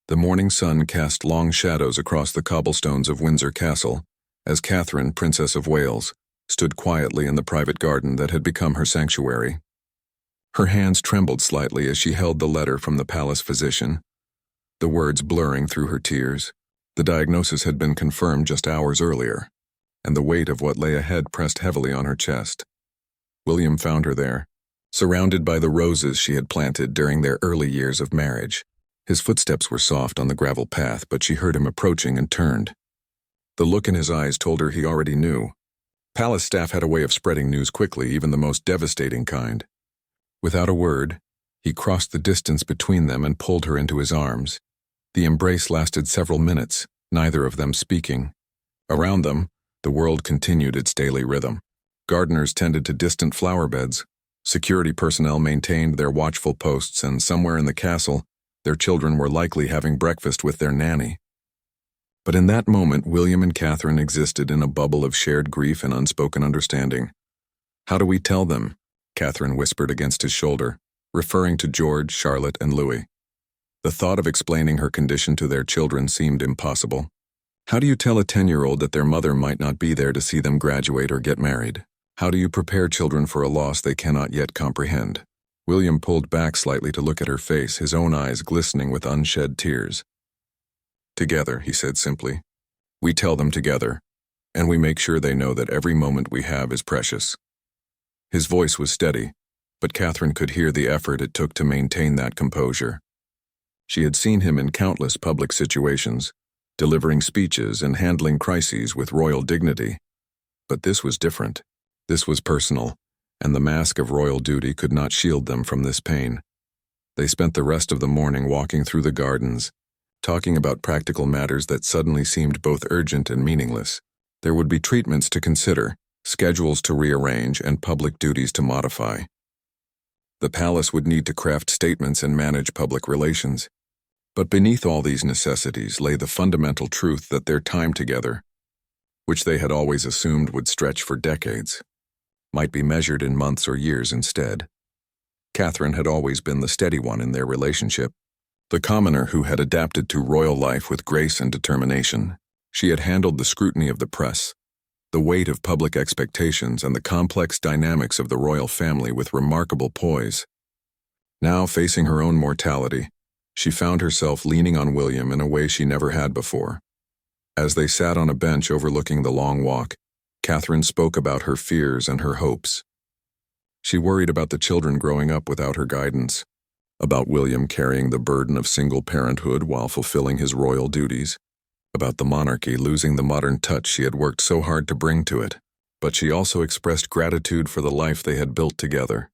The morning sun cast long shadows across the cobblestones of Windsor Castle, as Catherine, Princess of Wales, stood quietly in the private garden that had become her sanctuary. Her hands trembled slightly as she held the letter from the palace physician, the words blurring through her tears. The diagnosis had been confirmed just hours earlier, and the weight of what lay ahead pressed heavily on her chest. William found her there, surrounded by the roses she had planted during their early years of marriage. His footsteps were soft on the gravel path, but she heard him approaching and turned. The look in his eyes told her he already knew. Palace staff had a way of spreading news quickly, even the most devastating kind. Without a word, he crossed the distance between them and pulled her into his arms. The embrace lasted several minutes, neither of them speaking. Around them, the world continued its daily rhythm. Gardeners tended to distant flower beds, security personnel maintained their watchful posts, and somewhere in the castle, their children were likely having breakfast with their nanny. But in that moment, William and Catherine existed in a bubble of shared grief and unspoken understanding. "How do we tell them?" Catherine whispered against his shoulder, referring to George, Charlotte, and Louis. The thought of explaining her condition to their children seemed impossible. How do you tell a 10-year-old that their mother might not be there to see them graduate or get married? How do you prepare children for a loss they cannot yet comprehend? William pulled back slightly to look at her face, his own eyes glistening with unshed tears. "Together," he said simply. "We tell them together, and we make sure they know that every moment we have is precious." His voice was steady, but Catherine could hear the effort it took to maintain that composure. She had seen him in countless public situations, delivering speeches and handling crises with royal dignity. But this was different. This was personal, and the mask of royal duty could not shield them from this pain. They spent the rest of the morning walking through the gardens, talking about practical matters that suddenly seemed both urgent and meaningless. There would be treatments to consider, schedules to rearrange, and public duties to modify. The palace would need to craft statements and manage public relations. But beneath all these necessities lay the fundamental truth that their time together, which they had always assumed would stretch for decades, might be measured in months or years instead. Catherine had always been the steady one in their relationship, the commoner who had adapted to royal life with grace and determination. She had handled the scrutiny of the press, the weight of public expectations, and the complex dynamics of the royal family with remarkable poise. Now, facing her own mortality, she found herself leaning on William in a way she never had before. As they sat on a bench overlooking the long walk, Catherine spoke about her fears and her hopes. She worried about the children growing up without her guidance, about William carrying the burden of single parenthood while fulfilling his royal duties, about the monarchy losing the modern touch she had worked so hard to bring to it. But she also expressed gratitude for the life they had built together,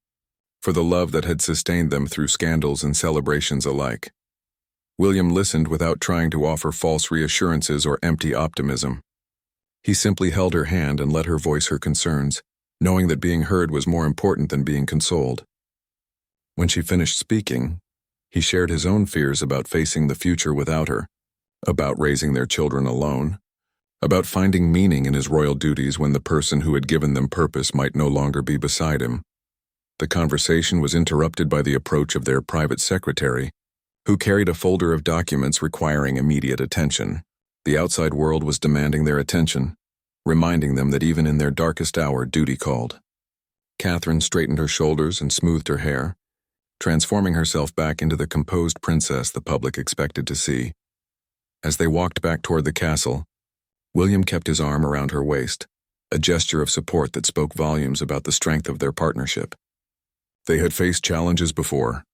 for the love that had sustained them through scandals and celebrations alike. William listened without trying to offer false reassurances or empty optimism. He simply held her hand and let her voice her concerns, knowing that being heard was more important than being consoled. When she finished speaking, he shared his own fears about facing the future without her, about raising their children alone, about finding meaning in his royal duties when the person who had given them purpose might no longer be beside him. The conversation was interrupted by the approach of their private secretary, who carried a folder of documents requiring immediate attention. The outside world was demanding their attention, reminding them that even in their darkest hour, duty called. Catherine straightened her shoulders and smoothed her hair, transforming herself back into the composed princess the public expected to see. As they walked back toward the castle, William kept his arm around her waist, a gesture of support that spoke volumes about the strength of their partnership. They had faced challenges before,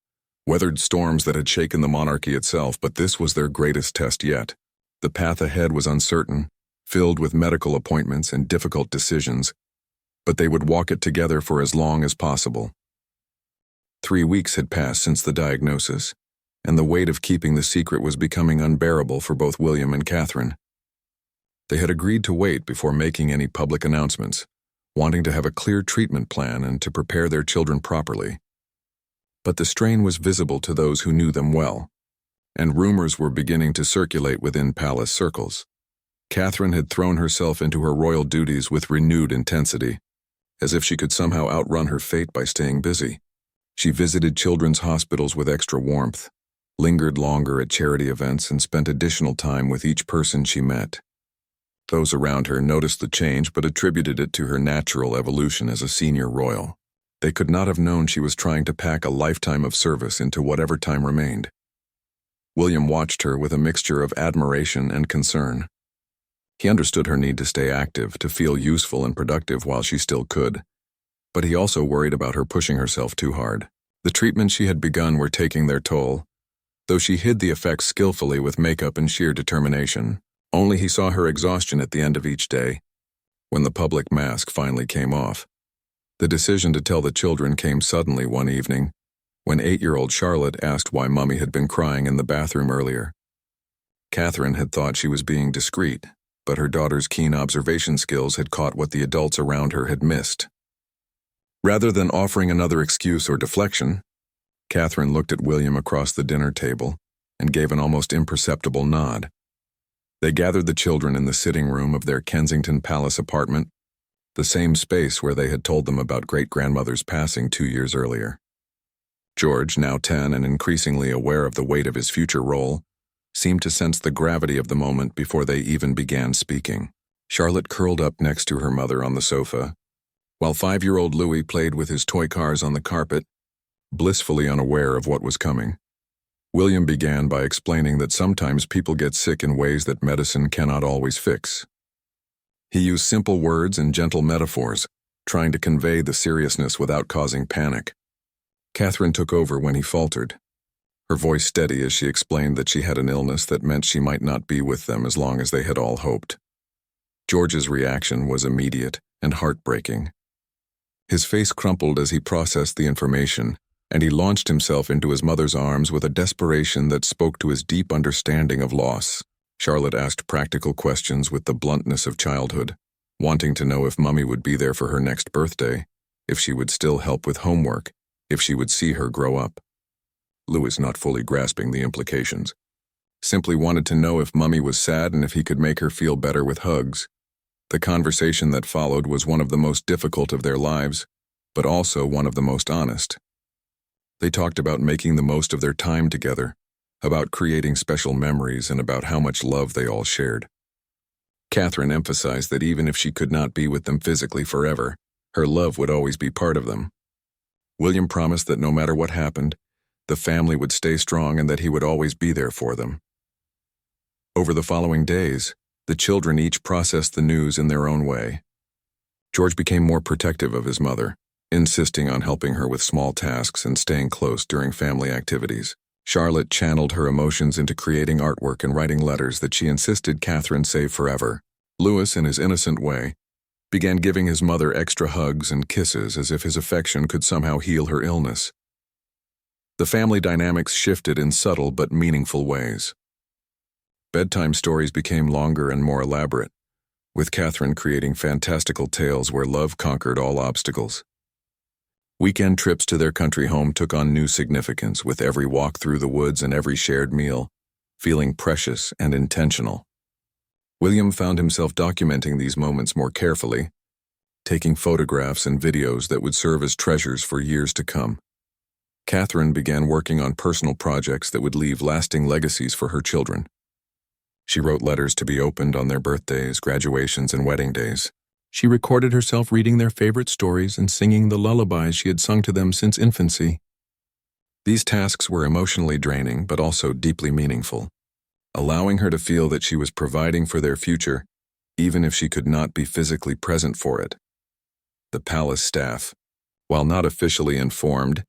weathered storms that had shaken the monarchy itself, but this was their greatest test yet. The path ahead was uncertain, filled with medical appointments and difficult decisions, but they would walk it together for as long as possible. 3 weeks had passed since the diagnosis, and the weight of keeping the secret was becoming unbearable for both William and Catherine. They had agreed to wait before making any public announcements, wanting to have a clear treatment plan and to prepare their children properly. But the strain was visible to those who knew them well, and rumors were beginning to circulate within palace circles. Catherine had thrown herself into her royal duties with renewed intensity, as if she could somehow outrun her fate by staying busy. She visited children's hospitals with extra warmth, lingered longer at charity events, and spent additional time with each person she met. Those around her noticed the change but attributed it to her natural evolution as a senior royal. They could not have known she was trying to pack a lifetime of service into whatever time remained. William watched her with a mixture of admiration and concern. He understood her need to stay active, to feel useful and productive while she still could, but he also worried about her pushing herself too hard. The treatments she had begun were taking their toll, though she hid the effects skillfully with makeup and sheer determination. Only he saw her exhaustion at the end of each day, when the public mask finally came off. The decision to tell the children came suddenly one evening, when 8-year-old Charlotte asked why Mummy had been crying in the bathroom earlier. Catherine had thought she was being discreet, but her daughter's keen observation skills had caught what the adults around her had missed. Rather than offering another excuse or deflection, Catherine looked at William across the dinner table and gave an almost imperceptible nod. They gathered the children in the sitting room of their Kensington Palace apartment, the same space where they had told them about great-grandmother's passing 2 years earlier. George, now 10 and increasingly aware of the weight of his future role, seemed to sense the gravity of the moment before they even began speaking. Charlotte curled up next to her mother on the sofa, while 5-year-old Louis played with his toy cars on the carpet, blissfully unaware of what was coming. William began by explaining that sometimes people get sick in ways that medicine cannot always fix. He used simple words and gentle metaphors, trying to convey the seriousness without causing panic. Catherine took over when he faltered, her voice steady as she explained that she had an illness that meant she might not be with them as long as they had all hoped. George's reaction was immediate and heartbreaking. His face crumpled as he processed the information, and he launched himself into his mother's arms with a desperation that spoke to his deep understanding of loss. Charlotte asked practical questions with the bluntness of childhood, wanting to know if Mummy would be there for her next birthday, if she would still help with homework, if she would see her grow up. Louis, not fully grasping the implications, simply wanted to know if Mummy was sad and if he could make her feel better with hugs. The conversation that followed was one of the most difficult of their lives, but also one of the most honest. They talked about making the most of their time together, about creating special memories, and about how much love they all shared. Catherine emphasized that even if she could not be with them physically forever, her love would always be part of them. William promised that no matter what happened, the family would stay strong and that he would always be there for them. Over the following days, the children each processed the news in their own way. George became more protective of his mother, insisting on helping her with small tasks and staying close during family activities. Charlotte channeled her emotions into creating artwork and writing letters that she insisted Catherine save forever. Louis, in his innocent way, began giving his mother extra hugs and kisses as if his affection could somehow heal her illness. The family dynamics shifted in subtle but meaningful ways. Bedtime stories became longer and more elaborate, with Catherine creating fantastical tales where love conquered all obstacles. Weekend trips to their country home took on new significance, with every walk through the woods and every shared meal feeling precious and intentional. William found himself documenting these moments more carefully, taking photographs and videos that would serve as treasures for years to come. Catherine began working on personal projects that would leave lasting legacies for her children. She wrote letters to be opened on their birthdays, graduations, and wedding days. She recorded herself reading their favorite stories and singing the lullabies she had sung to them since infancy. These tasks were emotionally draining but also deeply meaningful, allowing her to feel that she was providing for their future, even if she could not be physically present for it. The palace staff, while not officially informed,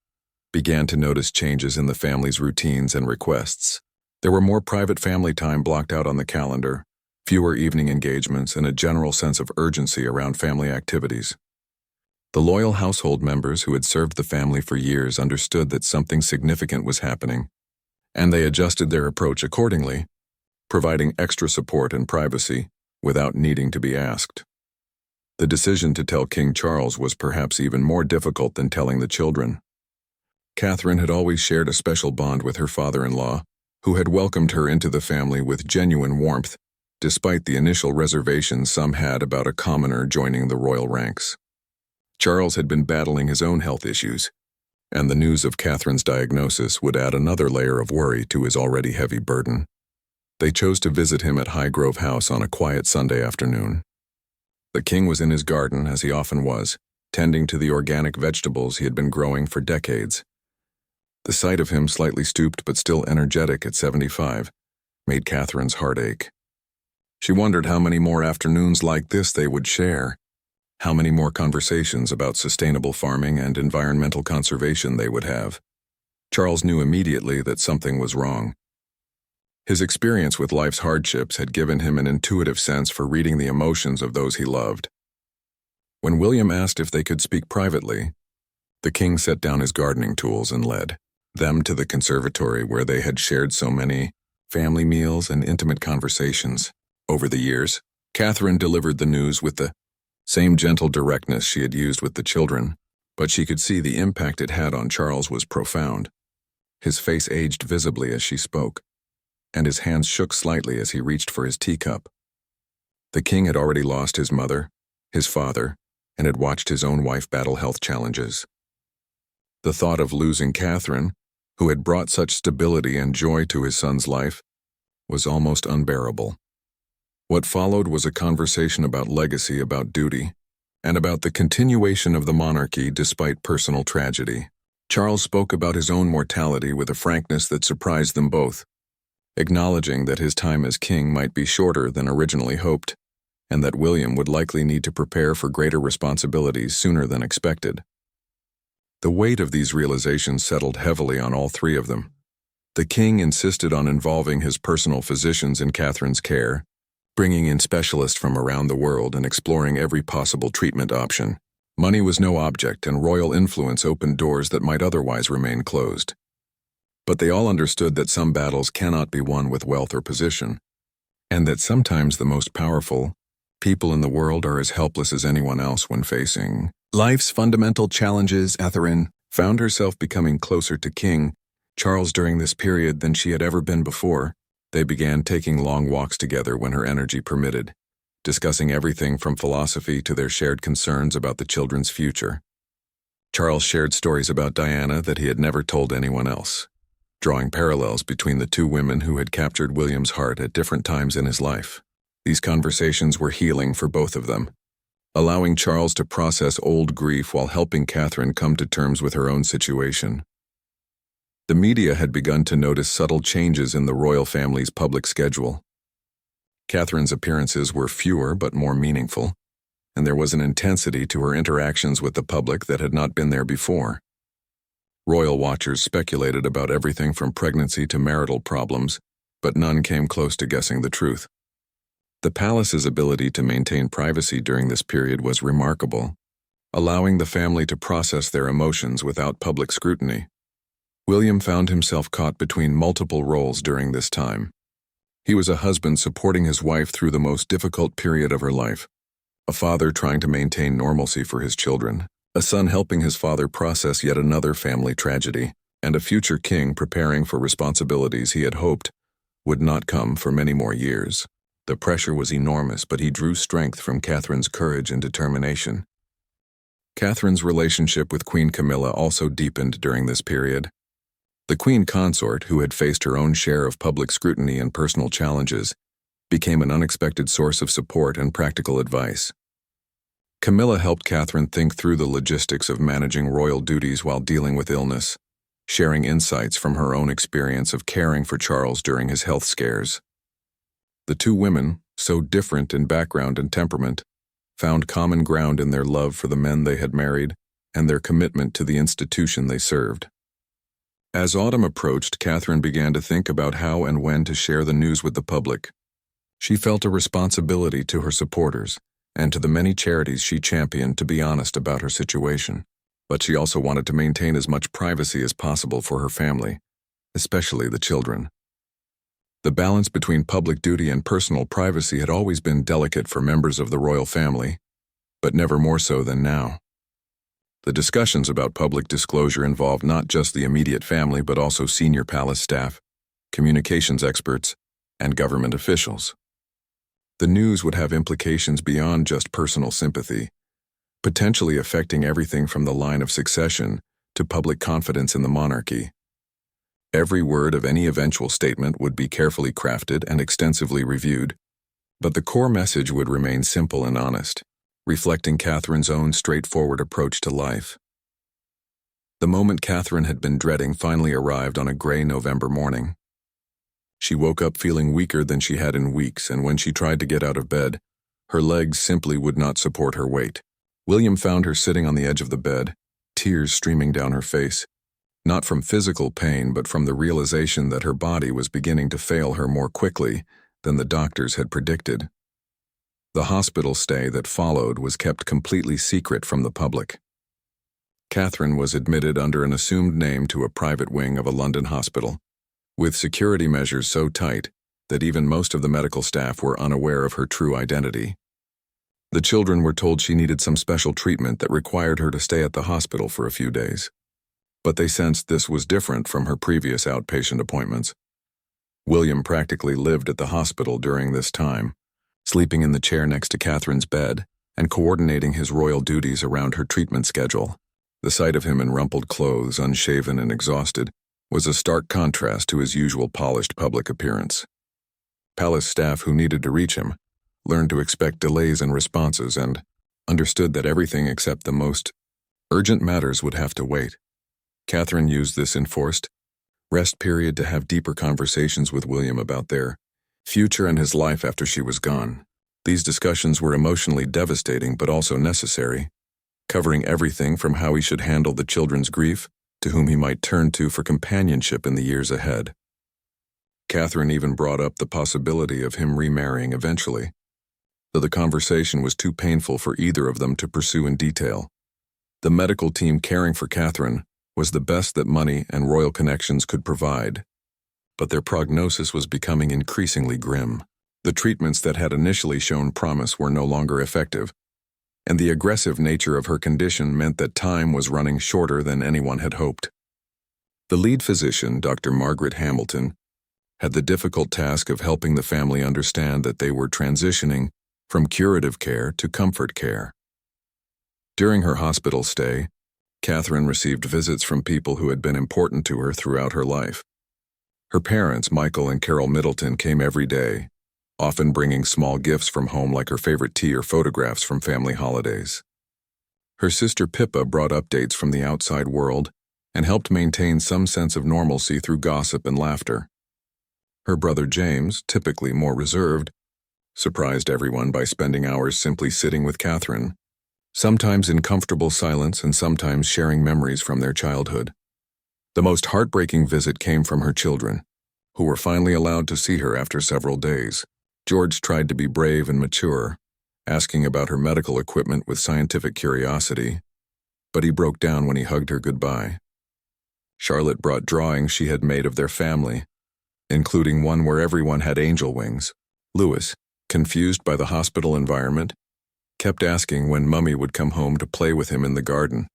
began to notice changes in the family's routines and requests. There were more private family time blocked out on the calendar, fewer evening engagements, and a general sense of urgency around family activities. The loyal household members who had served the family for years understood that something significant was happening, and they adjusted their approach accordingly, providing extra support and privacy without needing to be asked. The decision to tell King Charles was perhaps even more difficult than telling the children. Catherine had always shared a special bond with her father-in-law, who had welcomed her into the family with genuine warmth, despite the initial reservations some had about a commoner joining the royal ranks. Charles had been battling his own health issues, and the news of Catherine's diagnosis would add another layer of worry to his already heavy burden. They chose to visit him at Highgrove House on a quiet Sunday afternoon. The king was in his garden, as he often was, tending to the organic vegetables he had been growing for decades. The sight of him, slightly stooped but still energetic at 75, made Catherine's heart ache. She wondered how many more afternoons like this they would share, how many more conversations about sustainable farming and environmental conservation they would have. Charles knew immediately that something was wrong. His experience with life's hardships had given him an intuitive sense for reading the emotions of those he loved. When William asked if they could speak privately, the king set down his gardening tools and led them to the conservatory where they had shared so many family meals and intimate conversations. Over the years, Catherine delivered the news with the same gentle directness she had used with the children, but she could see the impact it had on Charles was profound. His face aged visibly as she spoke, and his hands shook slightly as he reached for his teacup. The king had already lost his mother, his father, and had watched his own wife battle health challenges. The thought of losing Catherine, who had brought such stability and joy to his son's life, was almost unbearable. What followed was a conversation about legacy, about duty, and about the continuation of the monarchy despite personal tragedy. Charles spoke about his own mortality with a frankness that surprised them both, acknowledging that his time as king might be shorter than originally hoped, and that William would likely need to prepare for greater responsibilities sooner than expected. The weight of these realizations settled heavily on all three of them. The king insisted on involving his personal physicians in Catherine's care, bringing in specialists from around the world and exploring every possible treatment option. Money was no object, and royal influence opened doors that might otherwise remain closed. But they all understood that some battles cannot be won with wealth or position, and that sometimes the most powerful people in the world are as helpless as anyone else when facing life's fundamental challenges. Catherine found herself becoming closer to King Charles during this period than she had ever been before. They began taking long walks together when her energy permitted, discussing everything from philosophy to their shared concerns about the children's future. Charles shared stories about Diana that he had never told anyone else, drawing parallels between the two women who had captured William's heart at different times in his life. These conversations were healing for both of them, allowing Charles to process old grief while helping Catherine come to terms with her own situation. The media had begun to notice subtle changes in the royal family's public schedule. Catherine's appearances were fewer but more meaningful, and there was an intensity to her interactions with the public that had not been there before. Royal watchers speculated about everything from pregnancy to marital problems, but none came close to guessing the truth. The palace's ability to maintain privacy during this period was remarkable, allowing the family to process their emotions without public scrutiny. William found himself caught between multiple roles during this time. He was a husband supporting his wife through the most difficult period of her life, a father trying to maintain normalcy for his children, a son helping his father process yet another family tragedy, and a future king preparing for responsibilities he had hoped would not come for many more years. The pressure was enormous, but he drew strength from Catherine's courage and determination. Catherine's relationship with Queen Camilla also deepened during this period. The queen consort, who had faced her own share of public scrutiny and personal challenges, became an unexpected source of support and practical advice. Camilla helped Catherine think through the logistics of managing royal duties while dealing with illness, sharing insights from her own experience of caring for Charles during his health scares. The two women, so different in background and temperament, found common ground in their love for the men they had married and their commitment to the institution they served. As autumn approached, Catherine began to think about how and when to share the news with the public. She felt a responsibility to her supporters and to the many charities she championed to be honest about her situation, but she also wanted to maintain as much privacy as possible for her family, especially the children. The balance between public duty and personal privacy had always been delicate for members of the royal family, but never more so than now. The discussions about public disclosure involved not just the immediate family but also senior palace staff, communications experts, and government officials. The news would have implications beyond just personal sympathy, potentially affecting everything from the line of succession to public confidence in the monarchy. Every word of any eventual statement would be carefully crafted and extensively reviewed, but the core message would remain simple and honest, reflecting Catherine's own straightforward approach to life. The moment Catherine had been dreading finally arrived on a gray November morning. She woke up feeling weaker than she had in weeks, and when she tried to get out of bed, her legs simply would not support her weight. William found her sitting on the edge of the bed, tears streaming down her face, not from physical pain but from the realization that her body was beginning to fail her more quickly than the doctors had predicted. The hospital stay that followed was kept completely secret from the public. Catherine was admitted under an assumed name to a private wing of a London hospital, with security measures so tight that even most of the medical staff were unaware of her true identity. The children were told she needed some special treatment that required her to stay at the hospital for a few days, but they sensed this was different from her previous outpatient appointments. William practically lived at the hospital during this time, sleeping in the chair next to Catherine's bed and coordinating his royal duties around her treatment schedule. The sight of him in rumpled clothes, unshaven and exhausted, was a stark contrast to his usual polished public appearance. Palace staff who needed to reach him learned to expect delays in responses and understood that everything except the most urgent matters would have to wait. Catherine used this enforced rest period to have deeper conversations with William about their future and his life after she was gone. These discussions were emotionally devastating but also necessary, covering everything from how he should handle the children's grief to whom he might turn to for companionship in the years ahead. Catherine even brought up the possibility of him remarrying eventually, though the conversation was too painful for either of them to pursue in detail. The medical team caring for Catherine was the best that money and royal connections could provide, but their prognosis was becoming increasingly grim. The treatments that had initially shown promise were no longer effective, and the aggressive nature of her condition meant that time was running shorter than anyone had hoped. The lead physician, Dr. Margaret Hamilton, had the difficult task of helping the family understand that they were transitioning from curative care to comfort care. During her hospital stay, Catherine received visits from people who had been important to her throughout her life. Her parents, Michael and Carol Middleton, came every day, often bringing small gifts from home like her favorite tea or photographs from family holidays. Her sister Pippa brought updates from the outside world and helped maintain some sense of normalcy through gossip and laughter. Her brother James, typically more reserved, surprised everyone by spending hours simply sitting with Catherine, sometimes in comfortable silence and sometimes sharing memories from their childhood. The most heartbreaking visit came from her children, who were finally allowed to see her after several days. George tried to be brave and mature, asking about her medical equipment with scientific curiosity, but he broke down when he hugged her goodbye. Charlotte brought drawings she had made of their family, including one where everyone had angel wings. Louis, confused by the hospital environment, kept asking when Mummy would come home to play with him in the garden.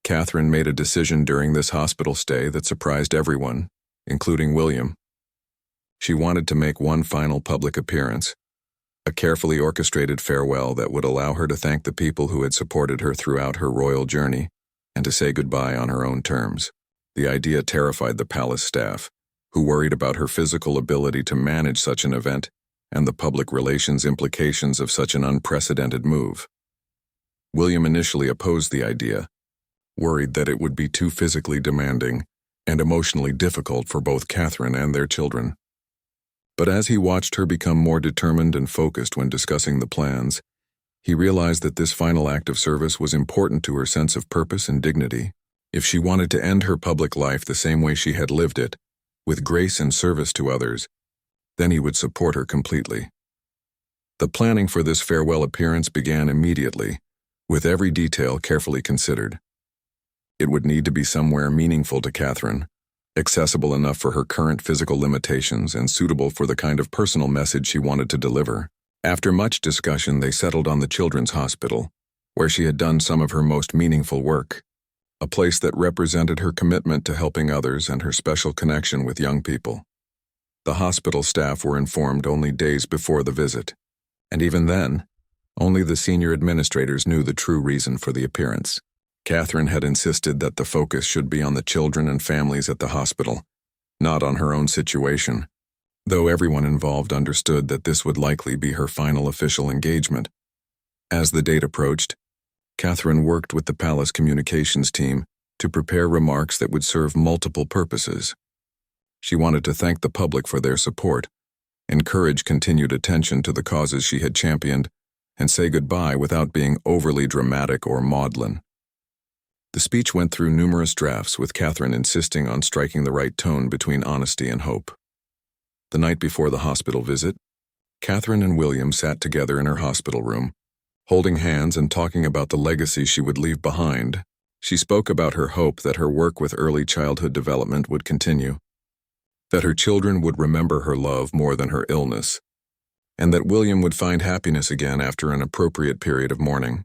Catherine made a decision during this hospital stay that surprised everyone, including William. She wanted to make one final public appearance, a carefully orchestrated farewell that would allow her to thank the people who had supported her throughout her royal journey and to say goodbye on her own terms. The idea terrified the palace staff, who worried about her physical ability to manage such an event and the public relations implications of such an unprecedented move. William initially opposed the idea, worried that it would be too physically demanding and emotionally difficult for both Catherine and their children. But as he watched her become more determined and focused when discussing the plans, he realized that this final act of service was important to her sense of purpose and dignity. If she wanted to end her public life the same way she had lived it, with grace and service to others, then he would support her completely. The planning for this farewell appearance began immediately, with every detail carefully considered. It would need to be somewhere meaningful to Catherine, accessible enough for her current physical limitations and suitable for the kind of personal message she wanted to deliver. After much discussion, they settled on the Children's Hospital, where she had done some of her most meaningful work, a place that represented her commitment to helping others and her special connection with young people. The hospital staff were informed only days before the visit, and even then, only the senior administrators knew the true reason for the appearance. Catherine had insisted that the focus should be on the children and families at the hospital, not on her own situation, though everyone involved understood that this would likely be her final official engagement. As the date approached, Catherine worked with the palace communications team to prepare remarks that would serve multiple purposes. She wanted to thank the public for their support, encourage continued attention to the causes she had championed, and say goodbye without being overly dramatic or maudlin. The speech went through numerous drafts, with Catherine insisting on striking the right tone between honesty and hope. The night before the hospital visit, Catherine and William sat together in her hospital room, holding hands and talking about the legacy she would leave behind. She spoke about her hope that her work with early childhood development would continue, that her children would remember her love more than her illness, and that William would find happiness again after an appropriate period of mourning.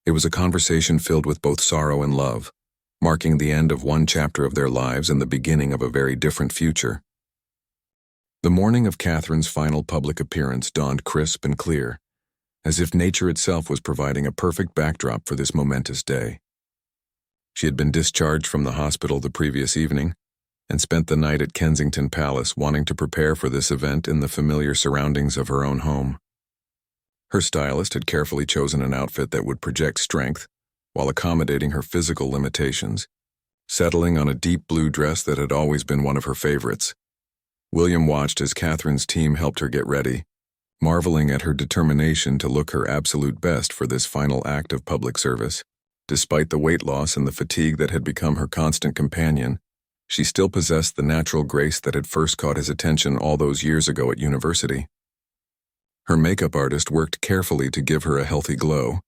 It was a conversation filled with both sorrow and love, marking the end of one chapter of their lives and the beginning of a very different future. The morning of Catherine's final public appearance dawned crisp and clear, as if nature itself was providing a perfect backdrop for this momentous day. She had been discharged from the hospital the previous evening and spent the night at Kensington Palace, wanting to prepare for this event in the familiar surroundings of her own home. Her stylist had carefully chosen an outfit that would project strength while accommodating her physical limitations, settling on a deep blue dress that had always been one of her favorites. William watched as Catherine's team helped her get ready, marveling at her determination to look her absolute best for this final act of public service. Despite the weight loss and the fatigue that had become her constant companion, she still possessed the natural grace that had first caught his attention all those years ago at university. Her makeup artist worked carefully to give her a healthy glow,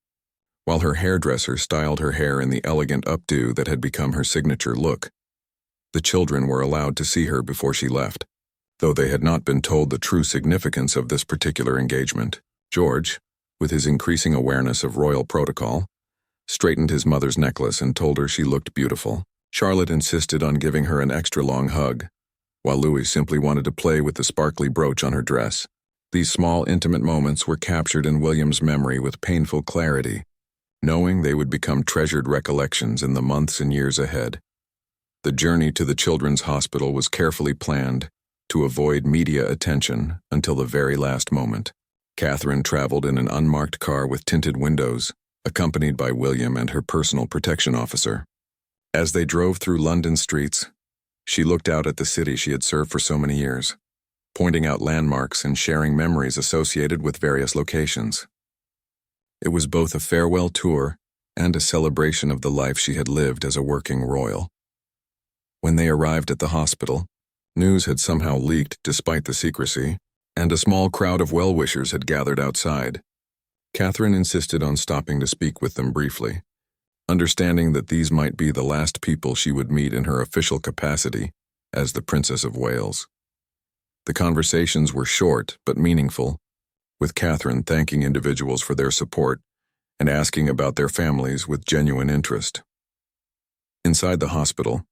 while her hairdresser styled her hair in the elegant updo that had become her signature look. The children were allowed to see her before she left, though they had not been told the true significance of this particular engagement. George, with his increasing awareness of royal protocol, straightened his mother's necklace and told her she looked beautiful. Charlotte insisted on giving her an extra long hug, while Louis simply wanted to play with the sparkly brooch on her dress. These small, intimate moments were captured in William's memory with painful clarity, knowing they would become treasured recollections in the months and years ahead. The journey to the children's hospital was carefully planned to avoid media attention until the very last moment. Catherine traveled in an unmarked car with tinted windows, accompanied by William and her personal protection officer. As they drove through London streets, she looked out at the city she had served for so many years, pointing out landmarks and sharing memories associated with various locations. It was both a farewell tour and a celebration of the life she had lived as a working royal. When they arrived at the hospital, news had somehow leaked despite the secrecy, and a small crowd of well-wishers had gathered outside. Catherine insisted on stopping to speak with them briefly, understanding that these might be the last people she would meet in her official capacity as the Princess of Wales. The conversations were short but meaningful, with Catherine thanking individuals for their support and asking about their families with genuine interest. Inside the hospital,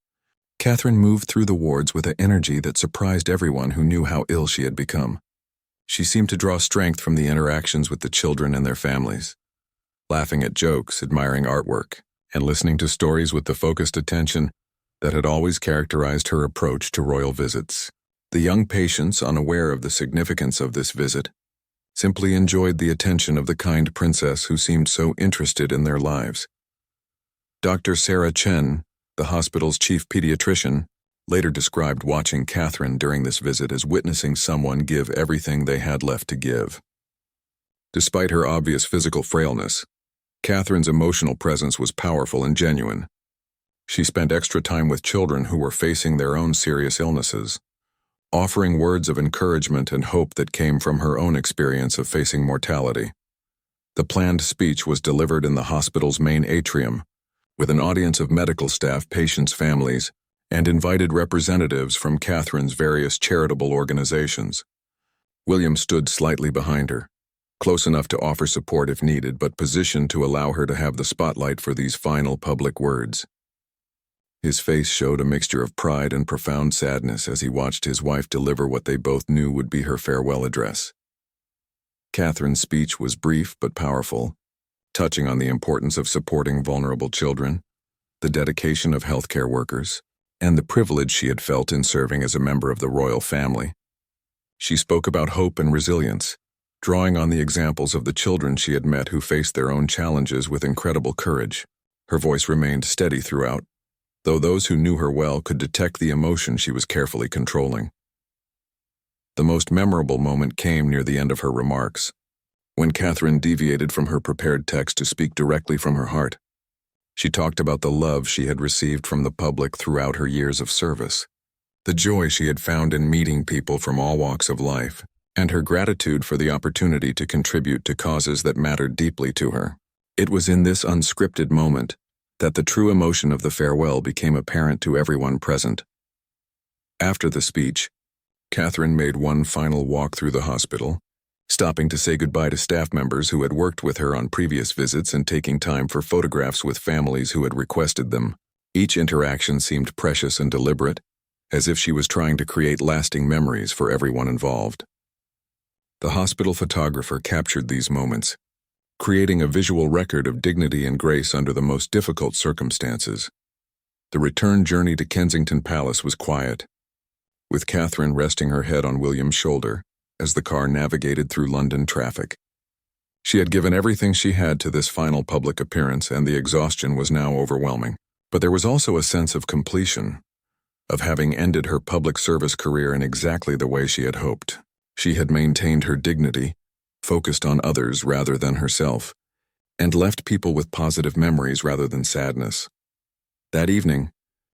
Catherine moved through the wards with an energy that surprised everyone who knew how ill she had become. She seemed to draw strength from the interactions with the children and their families, laughing at jokes, admiring artwork, and listening to stories with the focused attention that had always characterized her approach to royal visits. The young patients, unaware of the significance of this visit, simply enjoyed the attention of the kind princess who seemed so interested in their lives. Dr. Sarah Chen, the hospital's chief pediatrician, later described watching Catherine during this visit as witnessing someone give everything they had left to give. Despite her obvious physical frailness, Catherine's emotional presence was powerful and genuine. She spent extra time with children who were facing their own serious illnesses, offering words of encouragement and hope that came from her own experience of facing mortality. The planned speech was delivered in the hospital's main atrium, with an audience of medical staff, patients' families, and invited representatives from Catherine's various charitable organizations. William stood slightly behind her, close enough to offer support if needed, but positioned to allow her to have the spotlight for these final public words. His face showed a mixture of pride and profound sadness as he watched his wife deliver what they both knew would be her farewell address. Catherine's speech was brief but powerful, touching on the importance of supporting vulnerable children, the dedication of healthcare workers, and the privilege she had felt in serving as a member of the royal family. She spoke about hope and resilience, drawing on the examples of the children she had met who faced their own challenges with incredible courage. Her voice remained steady throughout, though those who knew her well could detect the emotion she was carefully controlling. The most memorable moment came near the end of her remarks, when Catherine deviated from her prepared text to speak directly from her heart. She talked about the love she had received from the public throughout her years of service, the joy she had found in meeting people from all walks of life, and her gratitude for the opportunity to contribute to causes that mattered deeply to her. It was in this unscripted moment that the true emotion of the farewell became apparent to everyone present. After the speech, Catherine made one final walk through the hospital, stopping to say goodbye to staff members who had worked with her on previous visits and taking time for photographs with families who had requested them. Each interaction seemed precious and deliberate, as if she was trying to create lasting memories for everyone involved. The hospital photographer captured these moments, creating a visual record of dignity and grace under the most difficult circumstances. The return journey to Kensington Palace was quiet, with Catherine resting her head on William's shoulder as the car navigated through London traffic. She had given everything she had to this final public appearance, and the exhaustion was now overwhelming. But there was also a sense of completion, of having ended her public service career in exactly the way she had hoped. She had maintained her dignity, focused on others rather than herself, and left people with positive memories rather than sadness. That evening,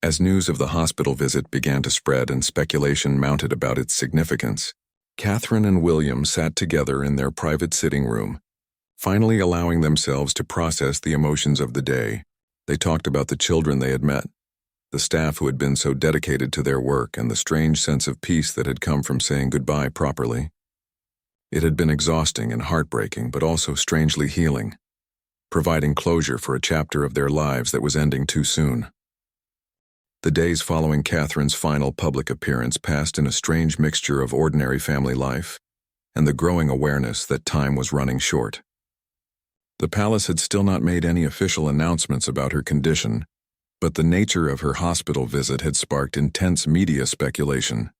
as news of the hospital visit began to spread and speculation mounted about its significance, Catherine and William sat together in their private sitting room, finally allowing themselves to process the emotions of the day. They talked about the children they had met, the staff who had been so dedicated to their work, and the strange sense of peace that had come from saying goodbye properly. It had been exhausting and heartbreaking, but also strangely healing, providing closure for a chapter of their lives that was ending too soon. The days following Catherine's final public appearance passed in a strange mixture of ordinary family life and the growing awareness that time was running short. The palace had still not made any official announcements about her condition, but the nature of her hospital visit had sparked intense media speculation.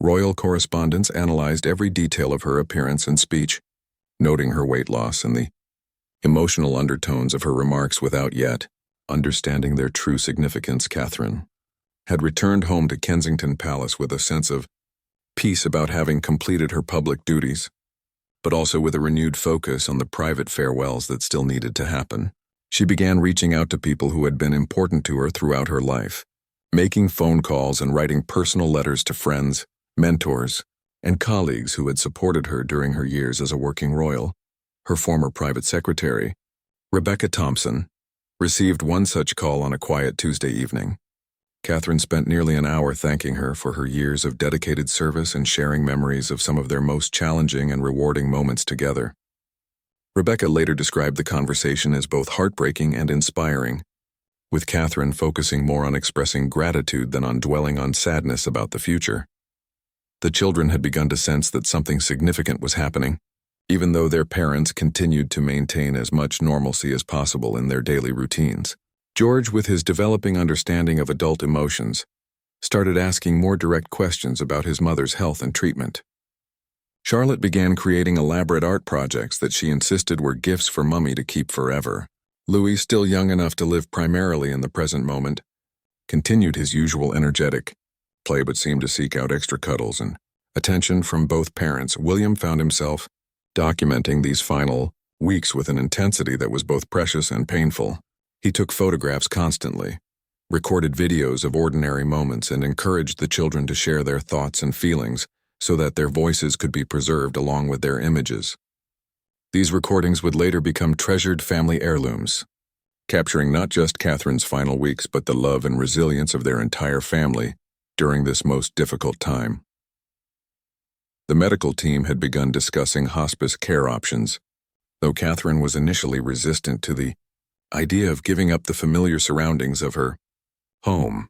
Royal correspondents analyzed every detail of her appearance and speech, noting her weight loss and the emotional undertones of her remarks without yet understanding their true significance. Catherine had returned home to Kensington Palace with a sense of peace about having completed her public duties, but also with a renewed focus on the private farewells that still needed to happen. She began reaching out to people who had been important to her throughout her life, making phone calls and writing personal letters to friends, mentors, and colleagues who had supported her during her years as a working royal. Her former private secretary, Rebecca Thompson, received one such call on a quiet Tuesday evening. Catherine spent nearly an hour thanking her for her years of dedicated service and sharing memories of some of their most challenging and rewarding moments together. Rebecca later described the conversation as both heartbreaking and inspiring, with Catherine focusing more on expressing gratitude than on dwelling on sadness about the future. The children had begun to sense that something significant was happening, even though their parents continued to maintain as much normalcy as possible in their daily routines. George, with his developing understanding of adult emotions, started asking more direct questions about his mother's health and treatment. Charlotte began creating elaborate art projects that she insisted were gifts for Mummy to keep forever. Louis, still young enough to live primarily in the present moment, continued his usual energetic play but seemed to seek out extra cuddles and attention from both parents. William found himself documenting these final weeks with an intensity that was both precious and painful. He took photographs constantly, recorded videos of ordinary moments, and encouraged the children to share their thoughts and feelings so that their voices could be preserved along with their images. These recordings would later become treasured family heirlooms, capturing not just Catherine's final weeks but the love and resilience of their entire family during this most difficult time. The medical team had begun discussing hospice care options, though Catherine was initially resistant to the idea of giving up the familiar surroundings of her home.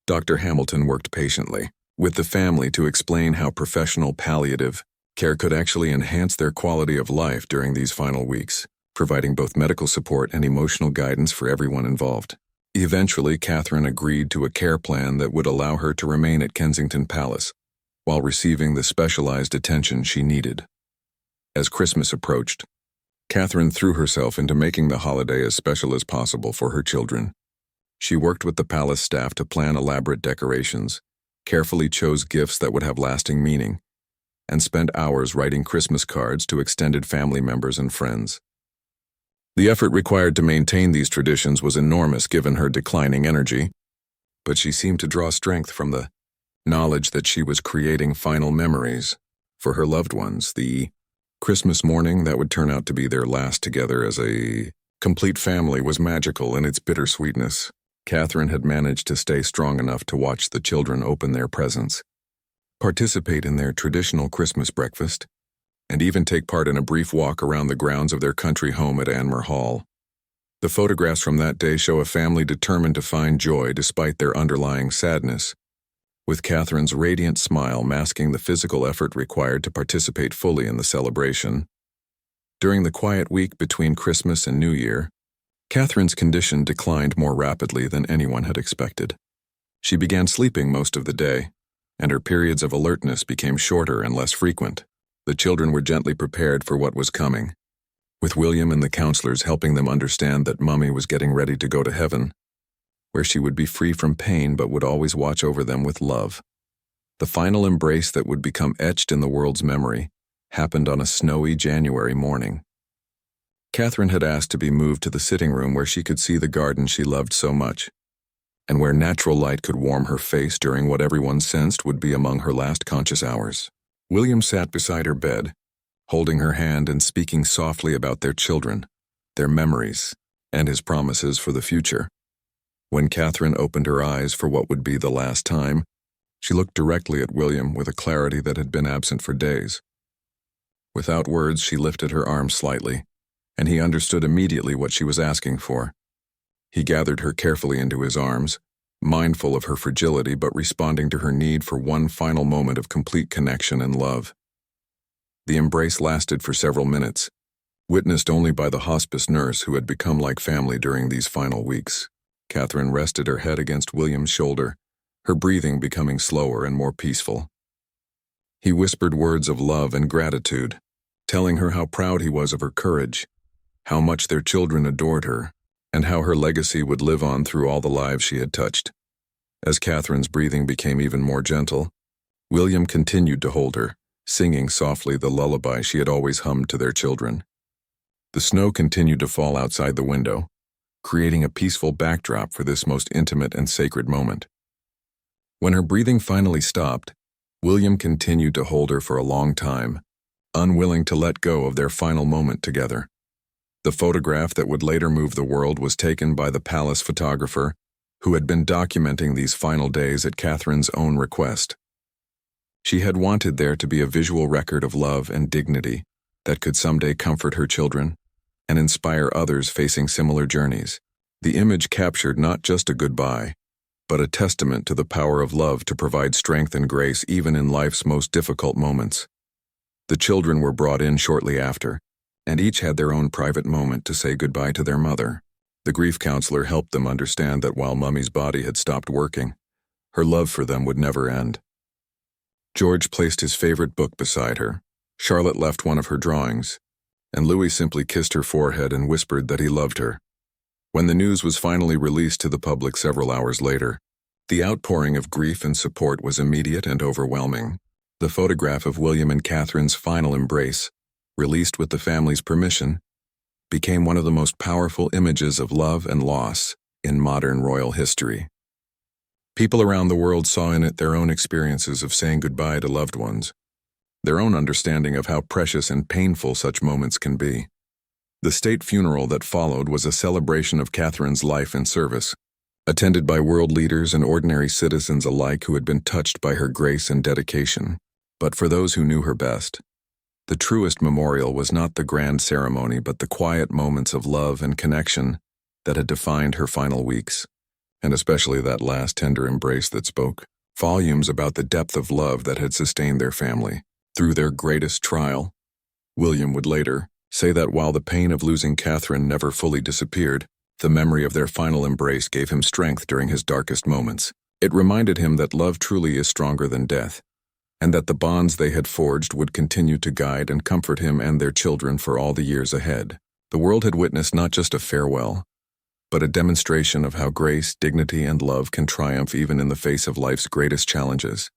Dr. Hamilton worked patiently with the family to explain how professional palliative care could actually enhance their quality of life during these final weeks. providing both medical support and emotional guidance for everyone involved. Eventually, Catherine agreed to a care plan that would allow her to remain at Kensington Palace while receiving the specialized attention she needed. As Christmas approached, Catherine threw herself into making the holiday as special as possible for her children. She worked with the palace staff to plan elaborate decorations, carefully chose gifts that would have lasting meaning, and spent hours writing Christmas cards to extended family members and friends. The effort required to maintain these traditions was enormous given her declining energy, but she seemed to draw strength from the knowledge that she was creating final memories for her loved ones. The Christmas morning that would turn out to be their last together as a complete family was magical in its bittersweetness. Catherine had managed to stay strong enough to watch the children open their presents, participate in their traditional Christmas breakfast, and even take part in a brief walk around the grounds of their country home at Anmer Hall. The photographs from that day show a family determined to find joy despite their underlying sadness, with Catherine's radiant smile masking the physical effort required to participate fully in the celebration. During the quiet week between Christmas and New Year, Catherine's condition declined more rapidly than anyone had expected. She began sleeping most of the day, and her periods of alertness became shorter and less frequent. The children were gently prepared for what was coming, with William and the counselors helping them understand that Mummy was getting ready to go to heaven, where she would be free from pain but would always watch over them with love. The final embrace that would become etched in the world's memory happened on a snowy January morning. Catherine had asked to be moved to the sitting room where she could see the garden she loved so much, and where natural light could warm her face during what everyone sensed would be among her last conscious hours. William sat beside her bed, holding her hand and speaking softly about their children, their memories, and his promises for the future. When Catherine opened her eyes for what would be the last time, she looked directly at William with a clarity that had been absent for days. Without words, she lifted her arm slightly, and he understood immediately what she was asking for. He gathered her carefully into his arms, mindful of her fragility but responding to her need for one final moment of complete connection and love. The embrace lasted for several minutes, witnessed only by the hospice nurse who had become like family during these final weeks. Catherine rested her head against William's shoulder, her breathing becoming slower and more peaceful. He whispered words of love and gratitude, telling her how proud he was of her courage, how much their children adored her, and how her legacy would live on through all the lives she had touched. As Catherine's breathing became even more gentle, William continued to hold her, singing softly the lullaby she had always hummed to their children. The snow continued to fall outside the window, creating a peaceful backdrop for this most intimate and sacred moment. When her breathing finally stopped, William continued to hold her for a long time, unwilling to let go of their final moment together. The photograph that would later move the world was taken by the palace photographer, who had been documenting these final days at Catherine's own request. She had wanted there to be a visual record of love and dignity that could someday comfort her children and inspire others facing similar journeys. The image captured not just a goodbye, but a testament to the power of love to provide strength and grace even in life's most difficult moments. The children were brought in shortly after, and each had their own private moment to say goodbye to their mother. The grief counselor helped them understand that while Mummy's body had stopped working, her love for them would never end. George placed his favorite book beside her, Charlotte left one of her drawings, and Louis simply kissed her forehead and whispered that he loved her. When the news was finally released to the public several hours later, the outpouring of grief and support was immediate and overwhelming. The photograph of William and Catherine's final embrace, released with the family's permission, became one of the most powerful images of love and loss in modern royal history. People around the world saw in it their own experiences of saying goodbye to loved ones, their own understanding of how precious and painful such moments can be. The state funeral that followed was a celebration of Catherine's life and service, attended by world leaders and ordinary citizens alike who had been touched by her grace and dedication. But for those who knew her best, the truest memorial was not the grand ceremony but the quiet moments of love and connection that had defined her final weeks, and especially that last tender embrace that spoke volumes about the depth of love that had sustained their family through their greatest trial. William would later say that while the pain of losing Catherine never fully disappeared, the memory of their final embrace gave him strength during his darkest moments. It reminded him that love truly is stronger than death, and that the bonds they had forged would continue to guide and comfort him and their children for all the years ahead. The world had witnessed not just a farewell, but a demonstration of how grace, dignity, and love can triumph even in the face of life's greatest challenges.